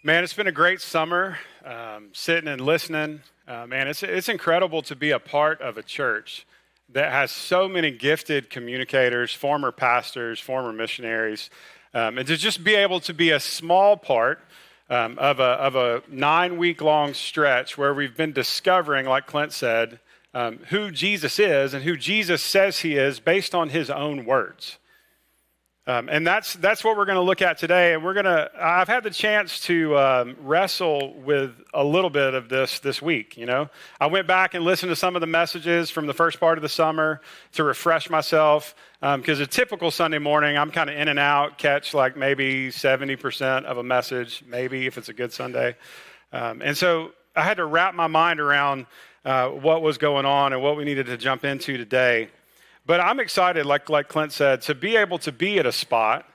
Man, it's been a great summer, sitting and listening. Man, it's incredible to be a part of a church that has so many gifted communicators, former pastors, former missionaries, and to just be able to be a small part of a 9-week-long stretch where we've been discovering, like Clint said, who Jesus is and who Jesus says he is based on his own words. And that's what we're going to look at today. And I've had the chance to wrestle with a little bit of this week, you know. I went back and listened to some of the messages from the first part of the summer to refresh myself. Because a typical Sunday morning, I'm kind of in and out, catch like maybe 70% of a message, maybe if it's a good Sunday. And so I had to wrap my mind around what was going on and what we needed to jump into today. But I'm excited, like Clint said, to be able to be at a spot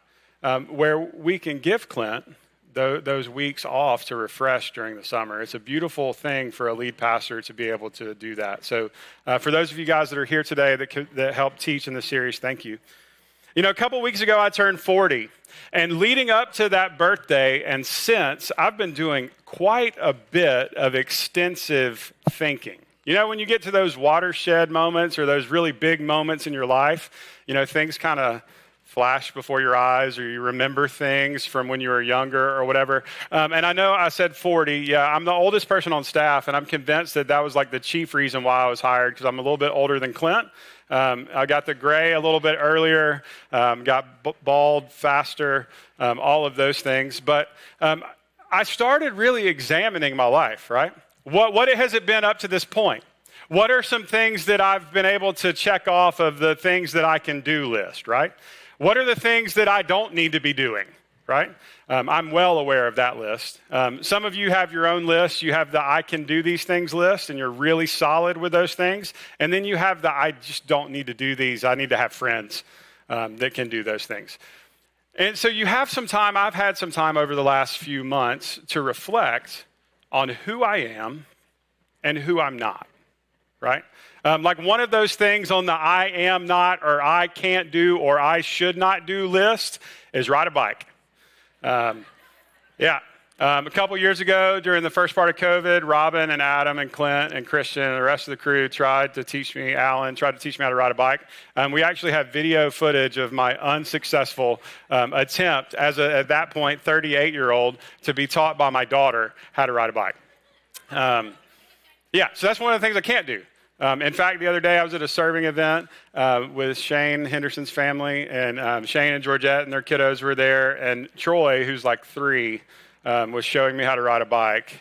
where we can give Clint those weeks off to refresh during the summer. It's a beautiful thing for a lead pastor to be able to do that. So for those of you guys that are here today that helped teach in the series, thank you. You know, a couple weeks ago, I turned 40. And leading up to that birthday and since, I've been doing quite a bit of extensive thinking. You know, when you get to those watershed moments or those really big moments in your life, you know, things kind of flash before your eyes or you remember things from when you were younger or whatever. And I know I said 40. Yeah, I'm the oldest person on staff, and I'm convinced that was like the chief reason why I was hired, because I'm a little bit older than Clint. I got the gray a little bit earlier, got bald faster, all of those things. But I started really examining my life, right? What has it been up to this point? What are some things that I've been able to check off of the things that I can do list, right? What are the things that I don't need to be doing, right? I'm well aware of that list. Some of you have your own list. You have the I can do these things list, and you're really solid with those things. And then you have the I just don't need to do these. I need to have friends that can do those things. And so you have some time. I've had some time over the last few months to reflect on who I am and who I'm not, right? Like one of those things on the I am not or I can't do or I should not do list is ride a bike. A couple years ago during the first part of COVID, Robin and Adam and Clint and Christian and the rest of the crew tried to teach me how to ride a bike. We actually have video footage of my unsuccessful attempt as at that point, 38-year-old, to be taught by my daughter how to ride a bike. So that's one of the things I can't do. In fact, the other day I was at a serving event with Shane Henderson's family, and Shane and Georgette and their kiddos were there, and Troy, who's like 3, was showing me how to ride a bike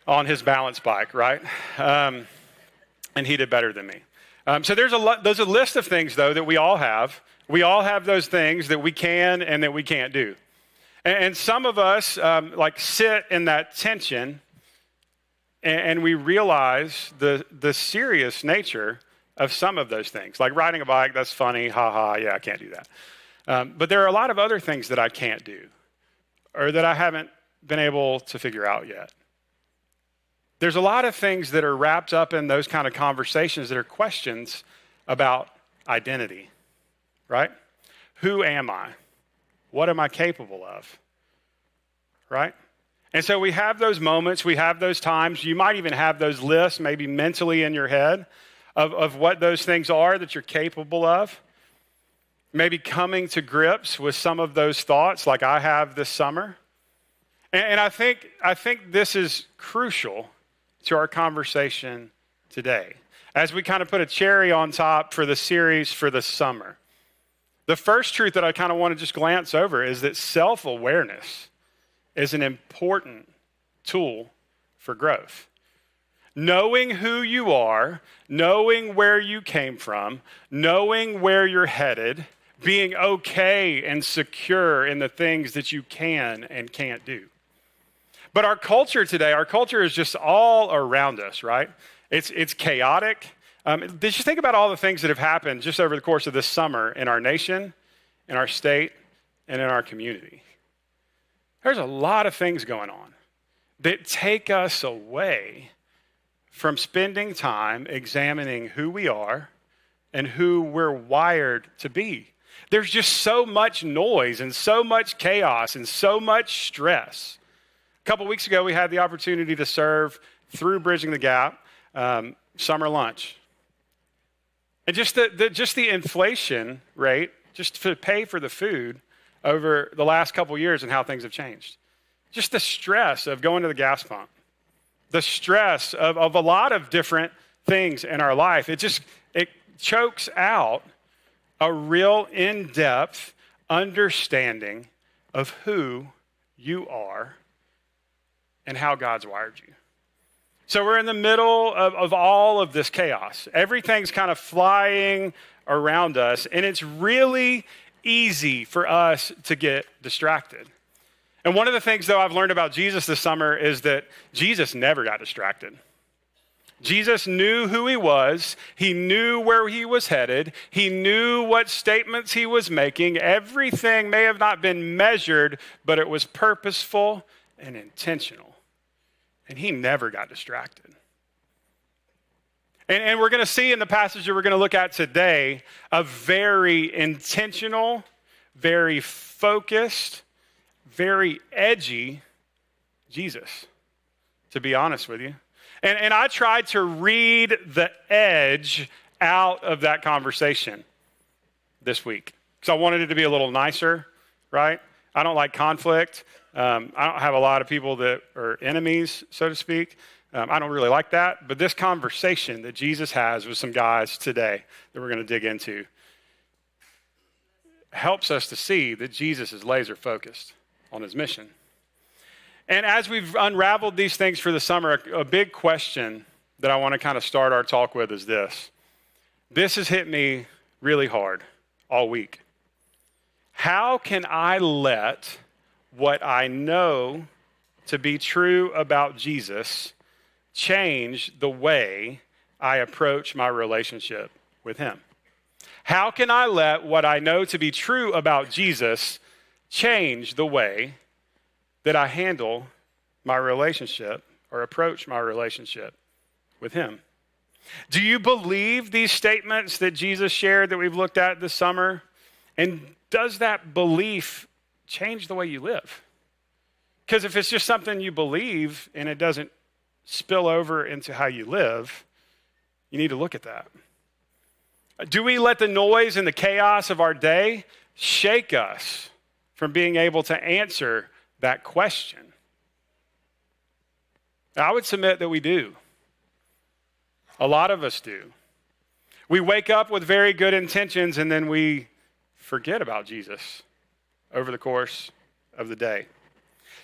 on his balance bike, right? And he did better than me. So there's a list of things, though, that we all have. We all have those things that we can and that we can't do. And some of us sit in that tension, and we realize the serious nature of some of those things. Like riding a bike, that's funny, yeah, I can't do that. But there are a lot of other things that I can't do or that I haven't been able to figure out yet. There's a lot of things that are wrapped up in those kind of conversations that are questions about identity, right? Who am I? What am I capable of, right? And so we have those moments, we have those times, you might even have those lists maybe mentally in your head of what those things are that you're capable of. Maybe coming to grips with some of those thoughts like I have this summer. And I think this is crucial to our conversation today as we kind of put a cherry on top for the series for the summer. The first truth that I kind of want to just glance over is that self-awareness is an important tool for growth. Knowing who you are, knowing where you came from, knowing where you're headed, being okay and secure in the things that you can and can't do. But our culture today, is just all around us, right? It's chaotic. Just think about all the things that have happened just over the course of this summer in our nation, in our state, and in our community. There's a lot of things going on that take us away from spending time examining who we are and who we're wired to be. There's just so much noise and so much chaos and so much stress A couple weeks ago, we had the opportunity to serve through Bridging the Gap summer lunch. And just the inflation rate, just to pay for the food over the last couple years and how things have changed. Just the stress of going to the gas pump. The stress of a lot of different things in our life. It chokes out a real in-depth understanding of who you are and how God's wired you. So we're in the middle of all of this chaos. Everything's kind of flying around us, and it's really easy for us to get distracted. And one of the things, though, I've learned about Jesus this summer is that Jesus never got distracted. Jesus knew who he was. He knew where he was headed. He knew what statements he was making. Everything may have not been measured, but it was purposeful and intentional. And he never got distracted. And we're going to see in the passage that we're going to look at today a very intentional, very focused, very edgy Jesus, to be honest with you. And I tried to read the edge out of that conversation this week. because I wanted it to be a little nicer, right? I don't like conflict. I don't have a lot of people that are enemies, so to speak. I don't really like that. But this conversation that Jesus has with some guys today that we're going to dig into helps us to see that Jesus is laser focused on his mission. And as we've unraveled these things for the summer, a big question that I want to kind of start our talk with is this. This has hit me really hard all week. How can I let what I know to be true about Jesus change the way I approach my relationship with him? How can I let what I know to be true about Jesus change the way that I handle my relationship or approach my relationship with him? Do you believe these statements that Jesus shared that we've looked at this summer? And does that belief change the way you live? Because if it's just something you believe and it doesn't spill over into how you live, you need to look at that. Do we let the noise and the chaos of our day shake us from being able to answer that question? I would submit that we do. A lot of us do. We wake up with very good intentions and then we forget about Jesus over the course of the day.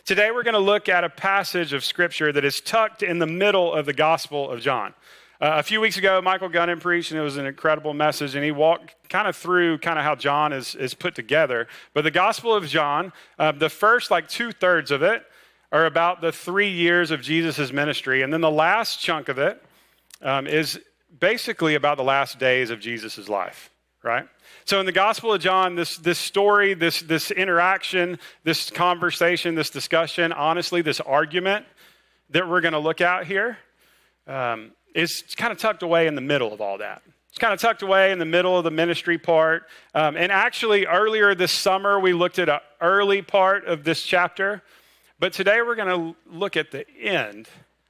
Today we're going to look at a passage of scripture that is tucked in the middle of the Gospel of John. A few weeks ago, Michael Gunnan preached, and it was an incredible message, and he walked kind of through kind of how John is put together. But the Gospel of John, the first like 2/3 of it are about the 3 years of Jesus' ministry, and then the last chunk of it is basically about the last days of Jesus' life, right? So in the Gospel of John, this story, this interaction, this conversation, this discussion, honestly, this argument that we're going to look at here is kind of tucked away in the middle of all that. It's kind of tucked away in the middle of the ministry part. And actually, earlier this summer, we looked at an early part of this chapter. But today, we're going to look at the end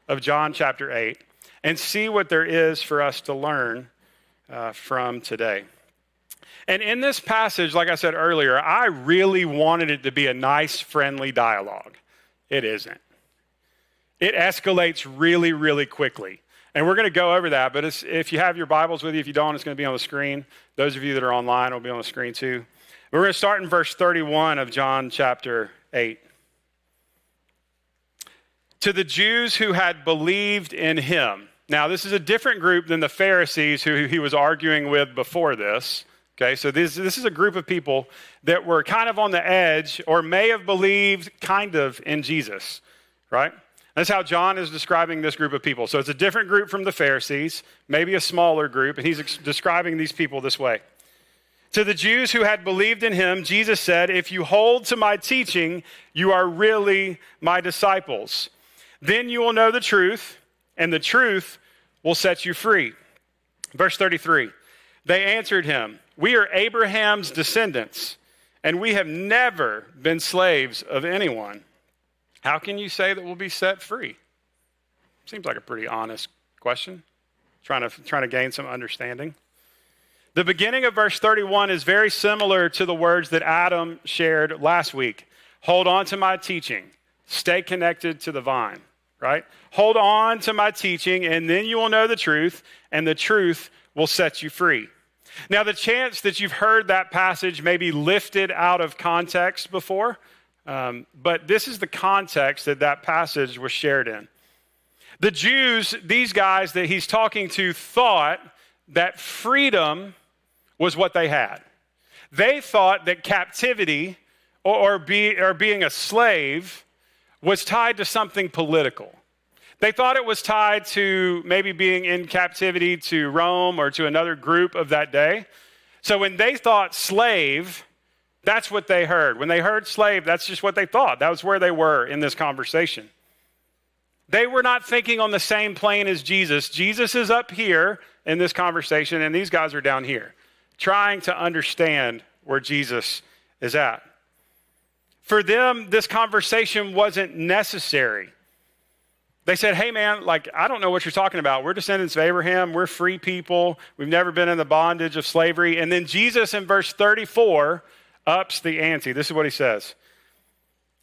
of John chapter 8 and see what there is for us to learn from today. And in this passage, like I said earlier, I really wanted it to be a nice, friendly dialogue. It isn't. It escalates really, really quickly. And we're going to go over that, but if you have your Bibles with you, if you don't, it's going to be on the screen. Those of you that are online will be on the screen too. We're going to start in verse 31 of John chapter 8. To the Jews who had believed in him. Now, this is a different group than the Pharisees who he was arguing with before this. Okay, so this is a group of people that were kind of on the edge or may have believed kind of in Jesus, right? That's how John is describing this group of people. So it's a different group from the Pharisees, maybe a smaller group, and he's describing these people this way. To the Jews who had believed in him, Jesus said, if you hold to my teaching, you are really my disciples. Then you will know the truth, and the truth will set you free. Verse 33, they answered him, we are Abraham's descendants, and we have never been slaves of anyone. how can you say that we'll be set free? Seems like a pretty honest question, trying to gain some understanding. The beginning of verse 31 is very similar to the words that Adam shared last week. Hold on to my teaching. Stay connected to the vine, right? Hold on to my teaching, and then you will know the truth, and the truth will set you free. Now, the chance that you've heard that passage may be lifted out of context before, but this is the context that passage was shared in. The Jews, these guys that he's talking to, thought that freedom was what they had. They thought that captivity or being a slave was tied to something political. They thought it was tied to maybe being in captivity to Rome or to another group of that day. So when they thought slave, that's what they heard. When they heard slave, that's just what they thought. That was where they were in this conversation. They were not thinking on the same plane as Jesus. Jesus is up here in this conversation, and these guys are down here, trying to understand where Jesus is at. For them, this conversation wasn't necessary. They said, hey man, I don't know what you're talking about. We're descendants of Abraham. We're free people. We've never been in the bondage of slavery. And then Jesus in verse 34 ups the ante. This is what he says.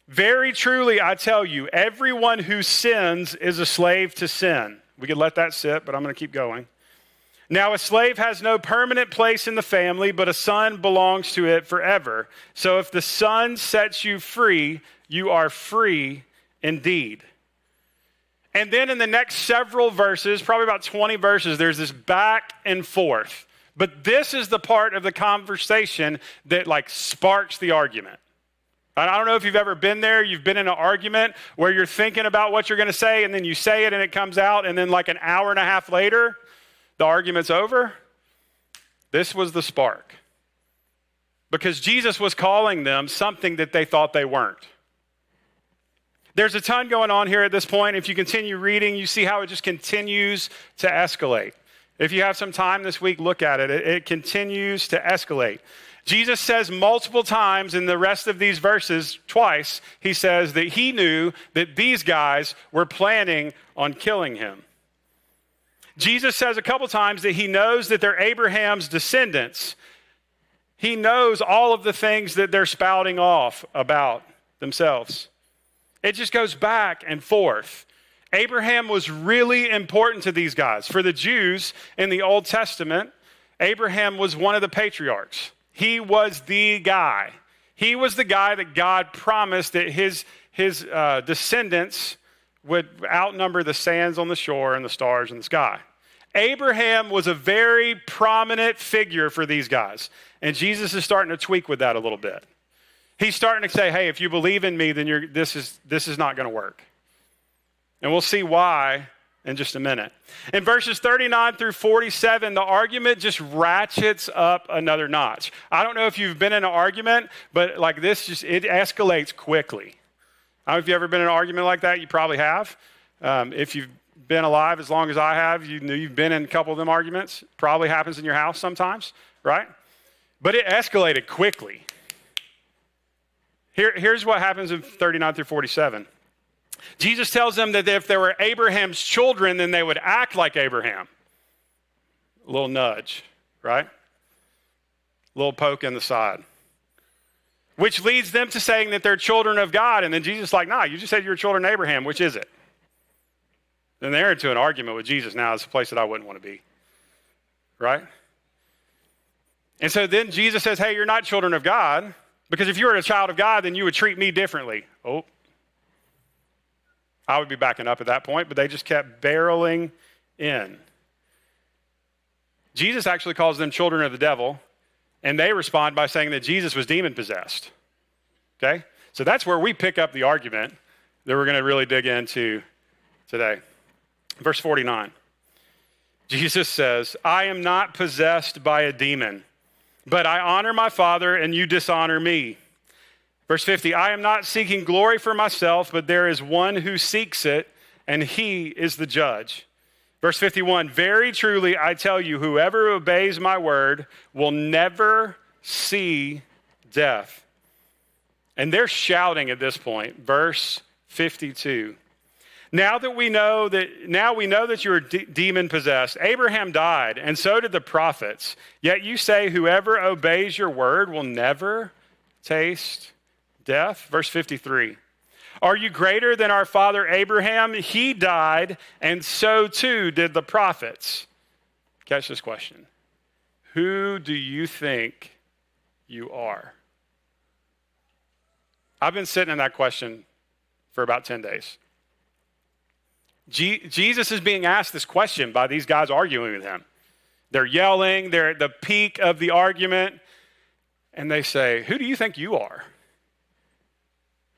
Very truly, I tell you, everyone who sins is a slave to sin. We could let that sit, but I'm going to keep going. Now, a slave has no permanent place in the family, but a son belongs to it forever. So if the son sets you free, you are free indeed. And then in the next several verses, probably about 20 verses, there's this back and forth. But this is the part of the conversation that sparks the argument. I don't know if you've ever been there. You've been in an argument where you're thinking about what you're going to say, and then you say it and it comes out, and then an hour and a half later, the argument's over. This was the spark. Because Jesus was calling them something that they thought they weren't. There's a ton going on here at this point. If you continue reading, you see how it just continues to escalate. If you have some time this week, look at it. It continues to escalate. Jesus says multiple times in the rest of these verses, twice, he says that he knew that these guys were planning on killing him. Jesus says a couple times that he knows that they're Abraham's descendants. He knows all of the things that they're spouting off about themselves. It just goes back and forth. Abraham was really important to these guys. For the Jews in the Old Testament, Abraham was one of the patriarchs. He was the guy. He was the guy that God promised that his descendants would outnumber the sands on the shore and the stars in the sky. Abraham was a very prominent figure for these guys. And Jesus is starting to tweak with that a little bit. He's starting to say, hey, if you believe in me, then this is not going to work. And we'll see why in just a minute. In verses 39 through 47, the argument just ratchets up another notch. I don't know if you've been in an argument, but it escalates quickly. I don't know if you've ever been in an argument like that. You probably have. If you've been alive as long as I have, you've been in a couple of them arguments. Probably happens in your house sometimes, right? But it escalated quickly. Here's what happens in 39 through 47. Jesus tells them that if they were Abraham's children, then they would act like Abraham. A little nudge, right? A little poke in the side. Which leads them to saying that they're children of God. And then Jesus is like, nah, you just said you're children of Abraham. Which is it? Then they're into an argument with Jesus now. It's a place that I wouldn't want to be. Right? And so then Jesus says, hey, you're not children of God. Because if you were a child of God, then you would treat me differently. Oh. I would be backing up at that point, but they just kept barreling in. Jesus actually calls them children of the devil, and they respond by saying that Jesus was demon-possessed. Okay? So that's where we pick up the argument that we're going to really dig into today. Verse 49. Jesus says, I am not possessed by a demon, but I honor my Father, and you dishonor me. Verse 50, I am not seeking glory for myself, but there is one who seeks it, and he is the judge. Verse 51, very truly I tell you, whoever obeys my word will never see death. And they're shouting at this point. Verse 52. Now we know that you are demon possessed. Abraham died, and so did the prophets. Yet you say whoever obeys your word will never taste death. Verse 53. Are you greater than our father Abraham? He died, and so too did the prophets. Catch this question. Who do you think you are? I've been sitting in that question for about 10 days. Jesus is being asked this question by these guys arguing with him. They're yelling, they're at the peak of the argument, and they say, who do you think you are?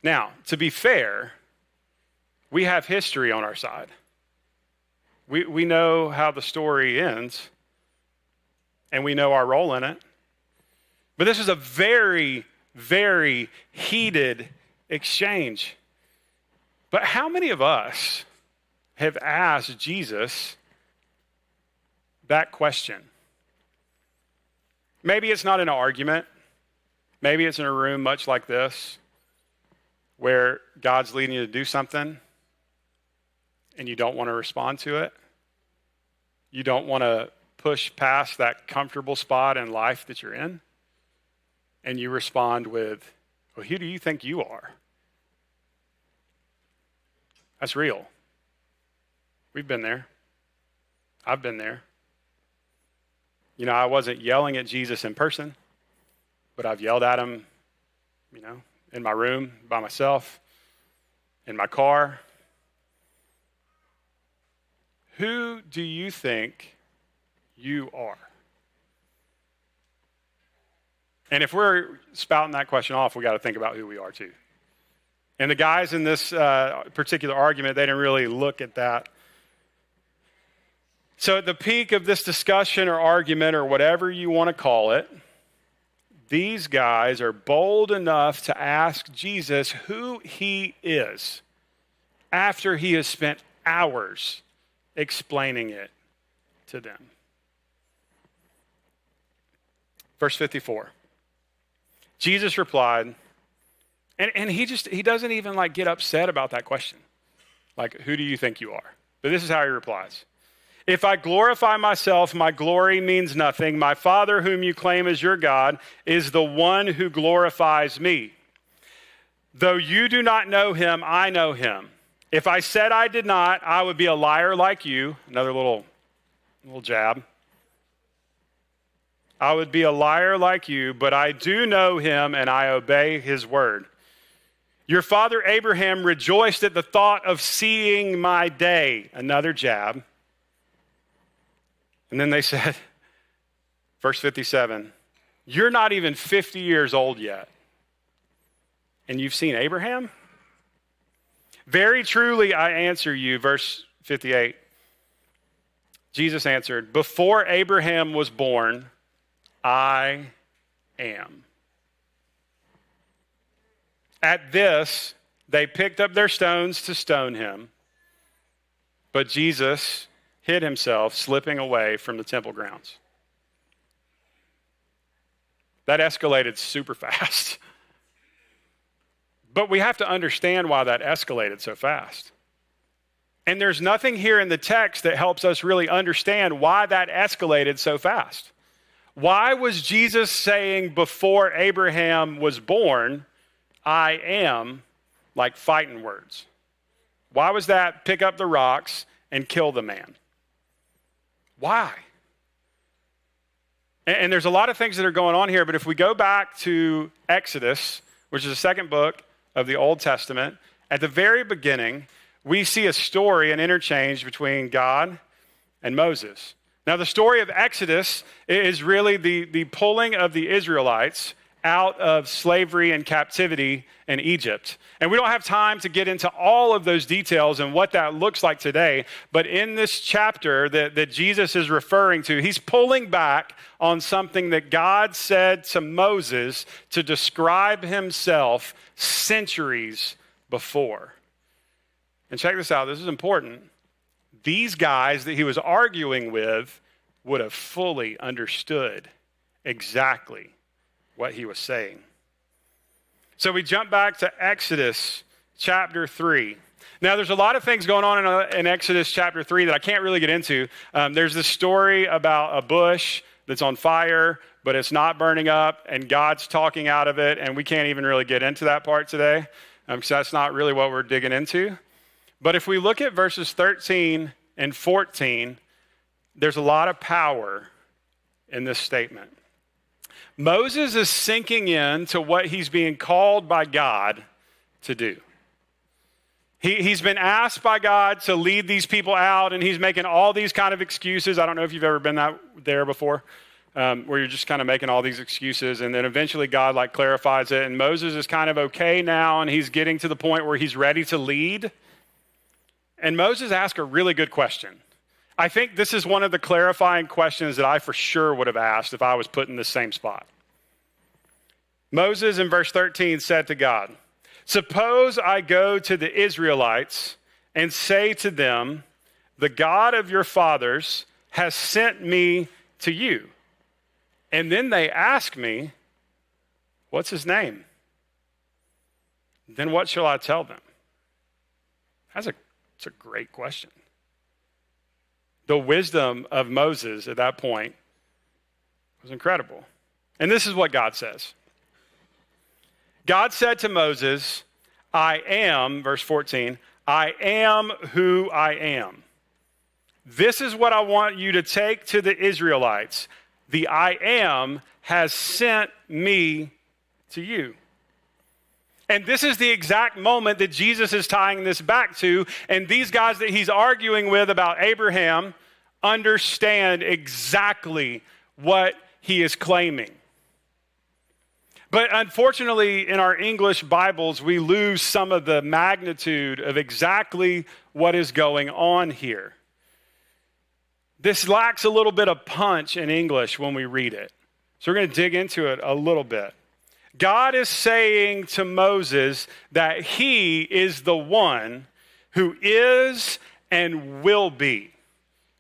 Now, to be fair, we have history on our side. We know how the story ends, and we know our role in it. But this is a very, very heated exchange. But how many of us have asked Jesus that question? Maybe it's not in an argument. Maybe it's in a room much like this where God's leading you to do something and you don't want to respond to it. You don't want to push past that comfortable spot in life that you're in. And you respond with, well, who do you think you are? That's real. We've been there. I've been there. You know, I wasn't yelling at Jesus in person, but I've yelled at him, in my room by myself, in my car. Who do you think you are? And if we're spouting that question off, we got to think about who we are too. And the guys in this particular argument, they didn't really look at that. So at the peak of this discussion or argument or whatever you want to call it, these guys are bold enough to ask Jesus who he is after he has spent hours explaining it to them. Verse 54. Jesus replied, and he doesn't even get upset about that question. Who do you think you are? But this is how he replies. If I glorify myself, my glory means nothing. My Father, whom you claim as your God, is the one who glorifies me. Though you do not know him, I know him. If I said I did not, I would be a liar like you. Another little jab. I would be a liar like you, but I do know him and I obey his word. Your father Abraham rejoiced at the thought of seeing my day. Another jab. And then they said, verse 57, you're not even 50 years old yet, and you've seen Abraham? Very truly I answer you, verse 58. Jesus answered, before Abraham was born, I am. At this, they picked up their stones to stone him, but Jesus hid himself, slipping away from the temple grounds. That escalated super fast. But we have to understand why that escalated so fast. And there's nothing here in the text that helps us really understand why that escalated so fast. Why was Jesus saying before Abraham was born, I am, like fighting words? Why was that pick up the rocks and kill the man? Why? And there's a lot of things that are going on here, but if we go back to Exodus, which is the second book of the Old Testament, at the very beginning, we see a story, an interchange between God and Moses. Now, the story of Exodus is really the pulling of the Israelites out of slavery and captivity in Egypt. And we don't have time to get into all of those details and what that looks like today, but in this chapter that Jesus is referring to, he's pulling back on something that God said to Moses to describe himself centuries before. And check this out, this is important. These guys that he was arguing with would have fully understood exactly what he was saying. So we jump back to Exodus chapter 3. Now, there's a lot of things going on in Exodus chapter 3 that I can't really get into. There's this story about a bush that's on fire, but it's not burning up, and God's talking out of it, and we can't even really get into that part today, because that's not really what we're digging into. But if we look at verses 13 and 14, there's a lot of power in this statement. Moses is sinking in to what he's being called by God to do. He's been asked by God to lead these people out, and he's making all these kind of excuses. I don't know if you've ever been there before, where you're just kind of making all these excuses, and then eventually God clarifies it, and Moses is kind of okay now, and he's getting to the point where he's ready to lead. And Moses asked a really good question. I think this is one of the clarifying questions that I for sure would have asked if I was put in the same spot. Moses in verse 13 said to God, "Suppose I go to the Israelites and say to them, 'The God of your fathers has sent me to you.' And then they ask me, 'What's his name?' Then what shall I tell them?'" It's a great question. The wisdom of Moses at that point was incredible. And this is what God says. God said to Moses, "I am," verse 14, "I am who I am. This is what I want you to take to the Israelites. The I am has sent me to you." And this is the exact moment that Jesus is tying this back to. And these guys that he's arguing with about Abraham understand exactly what he is claiming. But unfortunately, in our English Bibles, we lose some of the magnitude of exactly what is going on here. This lacks a little bit of punch in English when we read it. So we're going to dig into it a little bit. God is saying to Moses that he is the one who is and will be,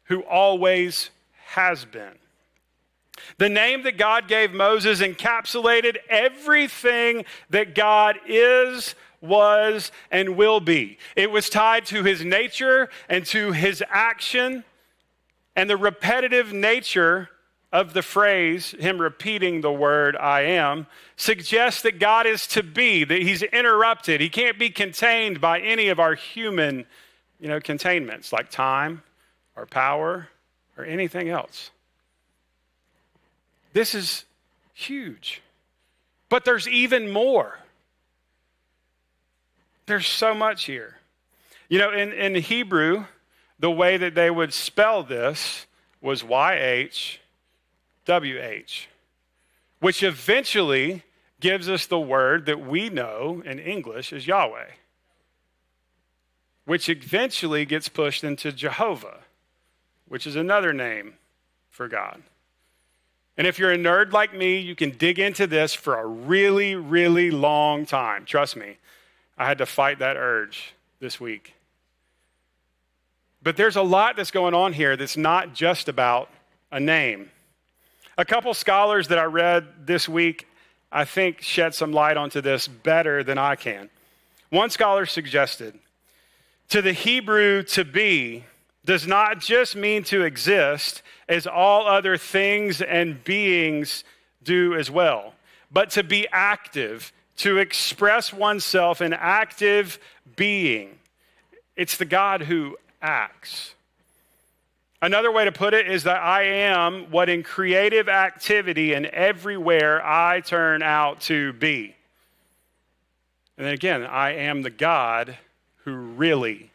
who always has been. The name that God gave Moses encapsulated everything that God is, was, and will be. It was tied to his nature and to his action, and the repetitive nature of the phrase, him repeating the word "I am," suggests that God is to be, that he's interrupted. He can't be contained by any of our human, containments like time or power or anything else. This is huge. But there's even more. There's so much here. In Hebrew, the way that they would spell this was YHWH, which eventually gives us the word that we know in English as Yahweh, which eventually gets pushed into Jehovah, which is another name for God. And if you're a nerd like me, you can dig into this for a really, really long time. Trust me, I had to fight that urge this week. But there's a lot that's going on here that's not just about a name. A couple scholars that I read this week, I think, shed some light onto this better than I can. One scholar suggested, to the Hebrew, to be does not just mean to exist, as all other things and beings do as well, but to be active, to express oneself in active being. It's the God who acts. Another way to put it is that I am what in creative activity and everywhere I turn out to be. And then again, I am the God who really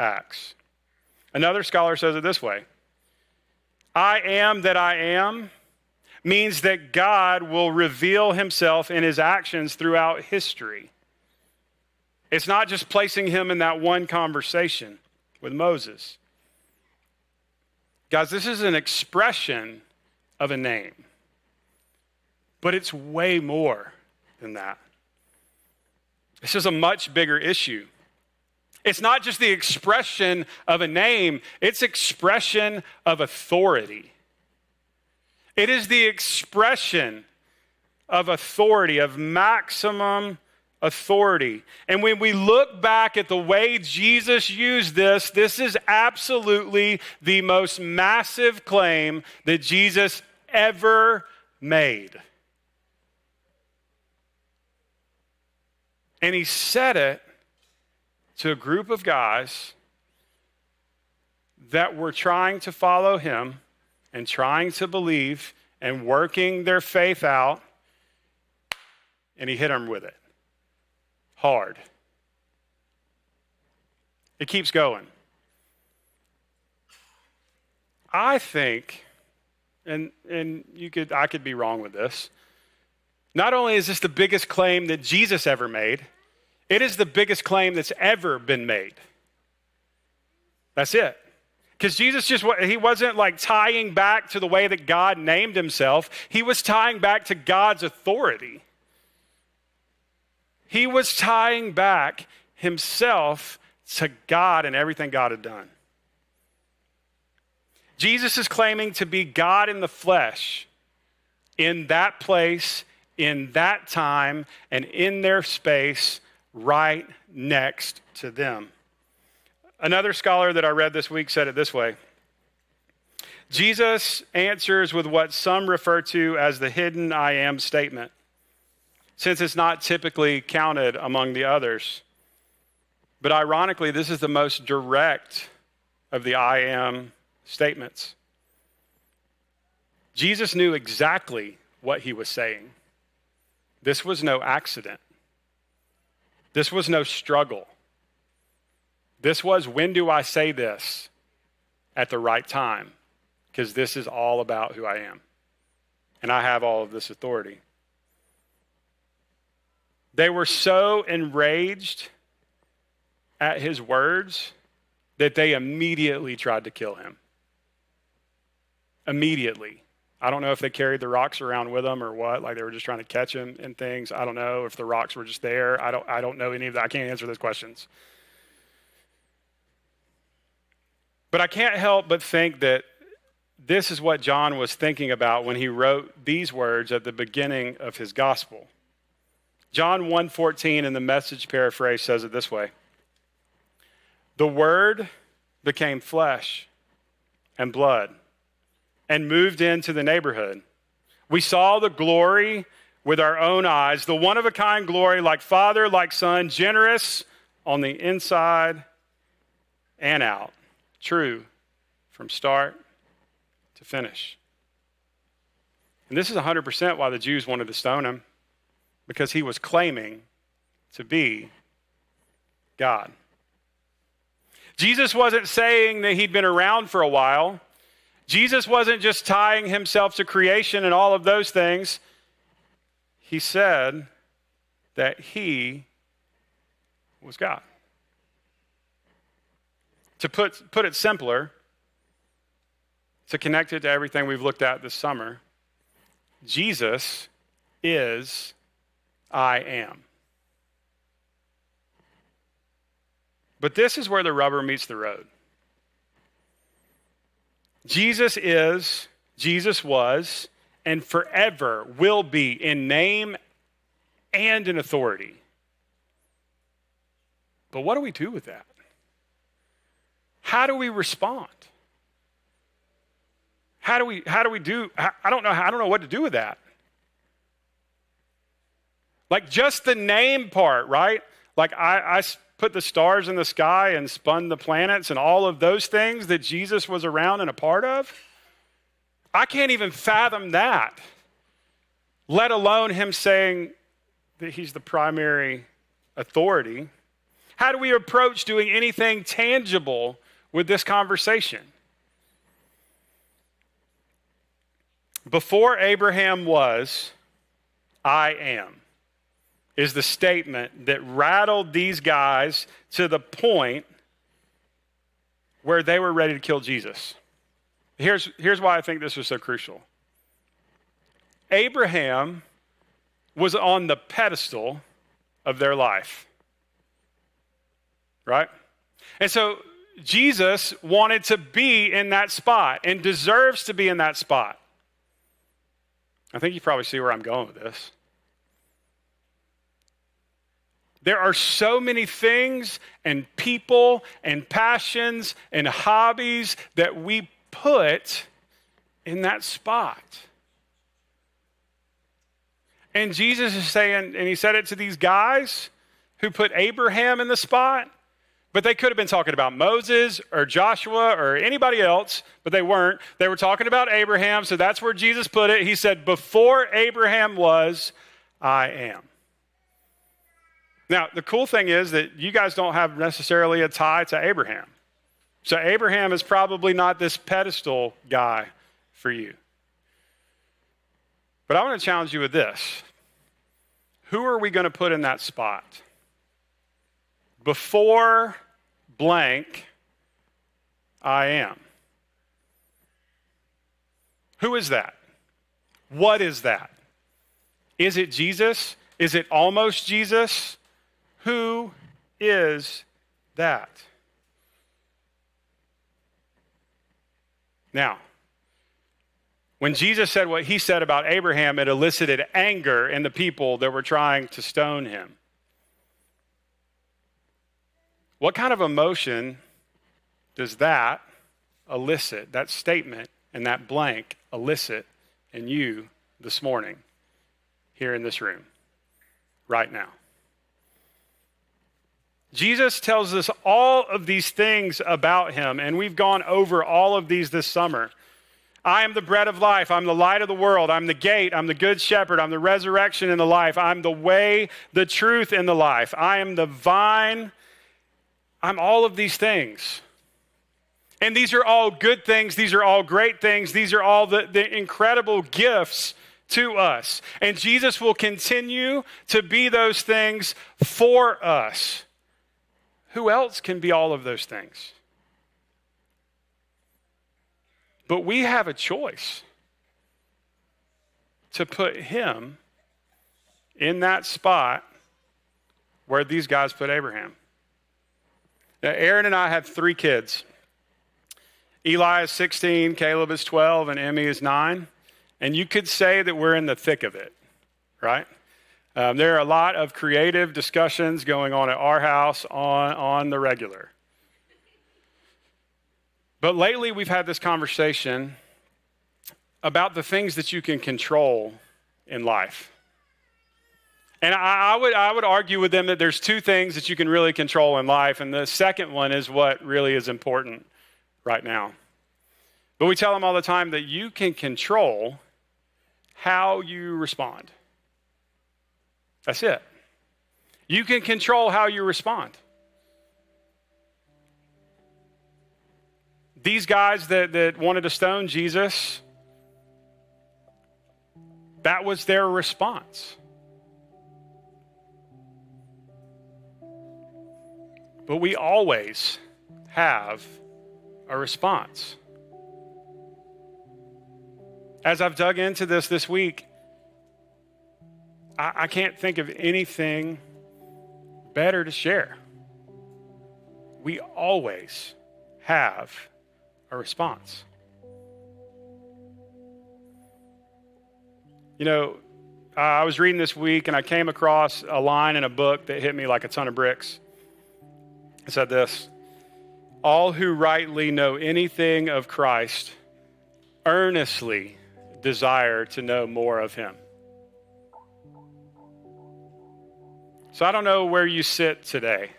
acts. Another scholar says it this way: I am that I am means that God will reveal himself in his actions throughout history. It's not just placing him in that one conversation with Moses. Guys, this is an expression of a name, but it's way more than that. This is a much bigger issue. It's not just the expression of a name, it's expression of authority. It is the expression of authority, of maximum authority. And when we look back at the way Jesus used this, this is absolutely the most massive claim that Jesus ever made. And he said it to a group of guys that were trying to follow him and trying to believe and working their faith out, and he hit them with it hard. It keeps going. I think, and I could be wrong with this, not only is this the biggest claim that Jesus ever made, it is the biggest claim that's ever been made. That's it. Because Jesus he wasn't like tying back to the way that God named himself. He was tying back to God's authority. He was tying back himself to God and everything God had done. Jesus is claiming to be God in the flesh in that place, in that time, and in their space right next to them. Another scholar that I read this week said it this way: Jesus answers with what some refer to as the hidden I am statement, since it's not typically counted among the others. But ironically, this is the most direct of the I am statements. Jesus knew exactly what he was saying. This was no accident. This was no struggle. This was, when do I say this at the right time? Because this is all about who I am. And I have all of this authority. They were so enraged at his words that they immediately tried to kill him. Immediately. I don't know if they carried the rocks around with them or what, like they were just trying to catch him and things. I don't know if the rocks were just there. I don't know any of that. I can't answer those questions. But I can't help but think that this is what John was thinking about when he wrote these words at the beginning of his gospel. John 1:14 in the Message paraphrase says it this way: the Word became flesh and blood and moved into the neighborhood. We saw the glory with our own eyes, the one-of-a-kind glory, like Father, like Son, generous on the inside and out, true from start to finish. And this is 100% why the Jews wanted to stone him, because he was claiming to be God. Jesus wasn't saying that he'd been around for a while. Jesus wasn't just tying himself to creation and all of those things. He said that he was God. To put it simpler, to connect it to everything we've looked at this summer, Jesus is I am. But this is where the rubber meets the road. Jesus is, Jesus was, and forever will be in name and in authority. But what do we do with that? How do we respond? I don't know what to do with that. Like just the name part, right? Like I put the stars in the sky and spun the planets and all of those things that Jesus was around and a part of. I can't even fathom that, let alone him saying that he's the primary authority. How do we approach doing anything tangible with this conversation? Before Abraham was, I am, is the statement that rattled these guys to the point where they were ready to kill Jesus. Here's why I think this was so crucial. Abraham was on the pedestal of their life, right? And so Jesus wanted to be in that spot and deserves to be in that spot. I think you probably see where I'm going with this. There are so many things and people and passions and hobbies that we put in that spot. And Jesus is saying, and he said it to these guys who put Abraham in the spot, but they could have been talking about Moses or Joshua or anybody else, but they weren't. They were talking about Abraham, so that's where Jesus put it. He said, before Abraham was, I am. Now, the cool thing is that you guys don't have necessarily a tie to Abraham. So Abraham is probably not this pedestal guy for you. But I want to challenge you with this. Who are we going to put in that spot? Before blank, I am. Who is that? What is that? Is it Jesus? Is it almost Jesus? Who is that? Now, when Jesus said what he said about Abraham, it elicited anger in the people that were trying to stone him. What kind of emotion does that elicit, that statement and that blank elicit in you this morning, here in this room, right now? Jesus tells us all of these things about him, and we've gone over all of these this summer. I am the bread of life. I'm the light of the world. I'm the gate. I'm the good shepherd. I'm the resurrection and the life. I'm the way, the truth, and the life. I am the vine. I'm all of these things. And these are all good things. These are all great things. These are all the incredible gifts to us. And Jesus will continue to be those things for us. Who else can be all of those things? But we have a choice to put him in that spot where these guys put Abraham. Now, Aaron and I have 3 kids. Eli is 16, Caleb is 12, and Emmy is 9. And you could say that we're in the thick of it, right? There are a lot of creative discussions going on at our house on the regular. But lately we've had this conversation about the things that you can control in life. And I would argue with them that there's 2 things that you can really control in life, and the second one is what really is important right now. But we tell them all the time that you can control how you respond. That's it. You can control how you respond. These guys that wanted to stone Jesus, that was their response. But we always have a response. As I've dug into this week, I can't think of anything better to share. We always have a response. You know, I was reading this week and I came across a line in a book that hit me like a ton of bricks. It said this: all who rightly know anything of Christ earnestly desire to know more of him. So I don't know where you sit today,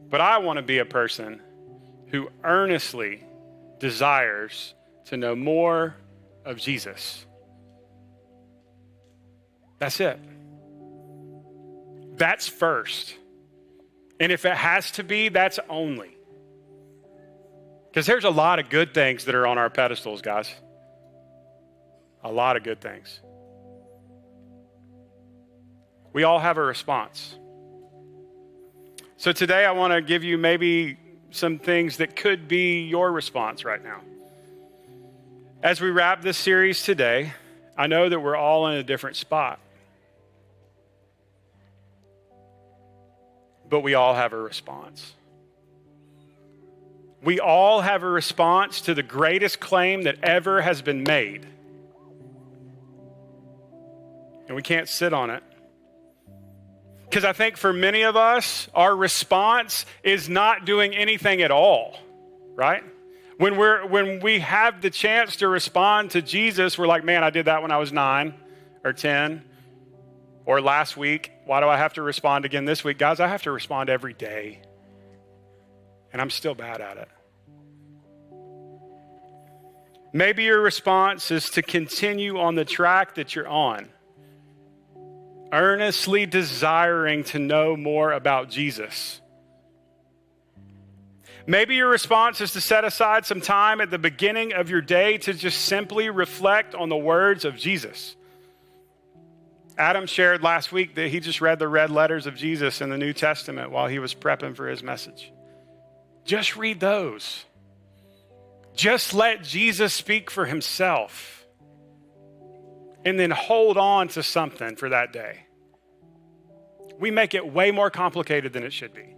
but I want to be a person who earnestly desires to know more of Jesus. That's it. That's first. And if it has to be, that's only. Because there's a lot of good things that are on our pedestals, guys. A lot of good things. We all have a response. So today I want to give you maybe some things that could be your response right now. As we wrap this series today, I know that we're all in a different spot. But we all have a response. We all have a response to the greatest claim that ever has been made. And we can't sit on it. Because I think for many of us, our response is not doing anything at all, right? When we have the chance to respond to Jesus, we're like, man, I did that when I was 9 or 10 or last week. Why do I have to respond again this week? Guys, I have to respond every day, and I'm still bad at it. Maybe your response is to continue on the track that you're on, earnestly desiring to know more about Jesus. Maybe your response is to set aside some time at the beginning of your day to just simply reflect on the words of Jesus. Adam shared last week that he just read the red letters of Jesus in the New Testament while he was prepping for his message. Just read those. Just let Jesus speak for himself. And then hold on to something for that day. We make it way more complicated than it should be.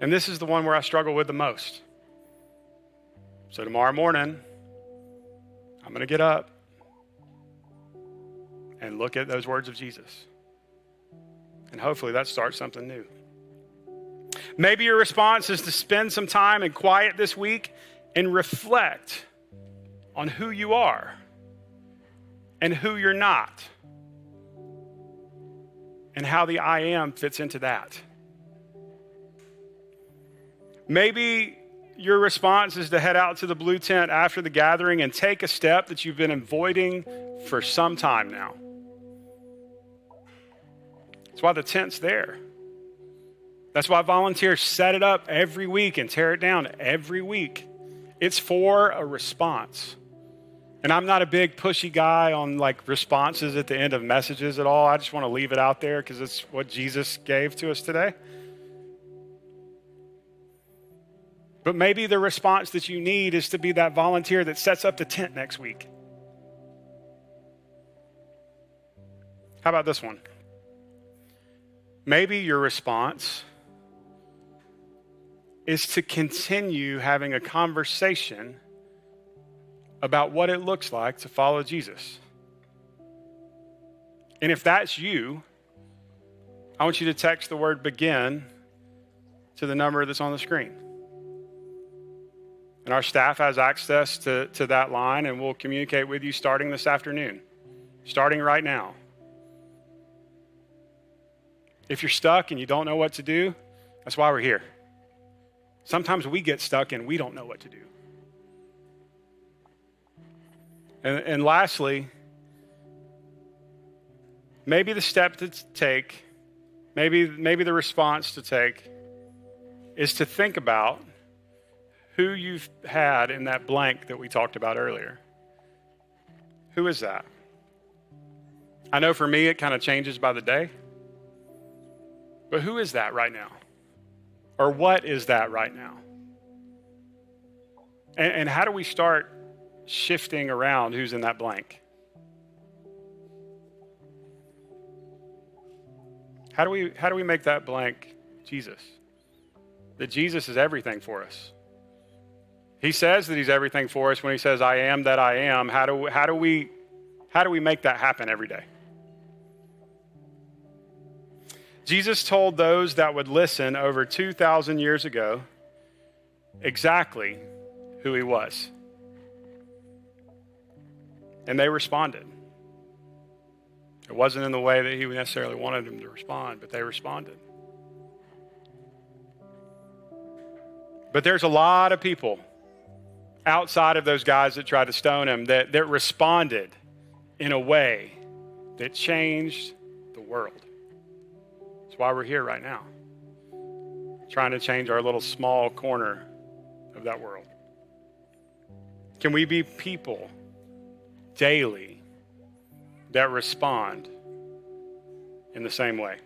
And this is the one where I struggle with the most. So tomorrow morning, I'm going to get up and look at those words of Jesus. And hopefully that starts something new. Maybe your response is to spend some time in quiet this week and reflect on who you are and who you're not and how the I am fits into that. Maybe your response is to head out to the blue tent after the gathering and take a step that you've been avoiding for some time now. That's why the tent's there. That's why volunteers set it up every week and tear it down every week. It's for a response. And I'm not a big pushy guy on like responses at the end of messages at all. I just want to leave it out there because it's what Jesus gave to us today. But maybe the response that you need is to be that volunteer that sets up the tent next week. How about this one? Maybe your response is to continue having a conversation about what it looks like to follow Jesus. And if that's you, I want you to text the word begin to the number that's on the screen. And our staff has access to that line, and we'll communicate with you starting this afternoon, starting right now. If you're stuck and you don't know what to do, that's why we're here. Sometimes we get stuck and we don't know what to do. And lastly, maybe the step to take, maybe the response to take is to think about who you've had in that blank that we talked about earlier. Who is that? I know for me it kind of changes by the day. But who is that right now? Or what is that right now? And how do we start shifting around who's in that blank? How do we make that blank Jesus? That Jesus is everything for us. He says that he's everything for us when he says, I am that I am. How do we make that happen every day? Jesus told those that would listen over 2,000 years ago exactly who he was. And they responded. It wasn't in the way that he necessarily wanted them to respond, but they responded. But there's a lot of people outside of those guys that tried to stone him that responded in a way that changed the world. That's why we're here right now, trying to change our little small corner of that world. Can we be people daily that respond in the same way?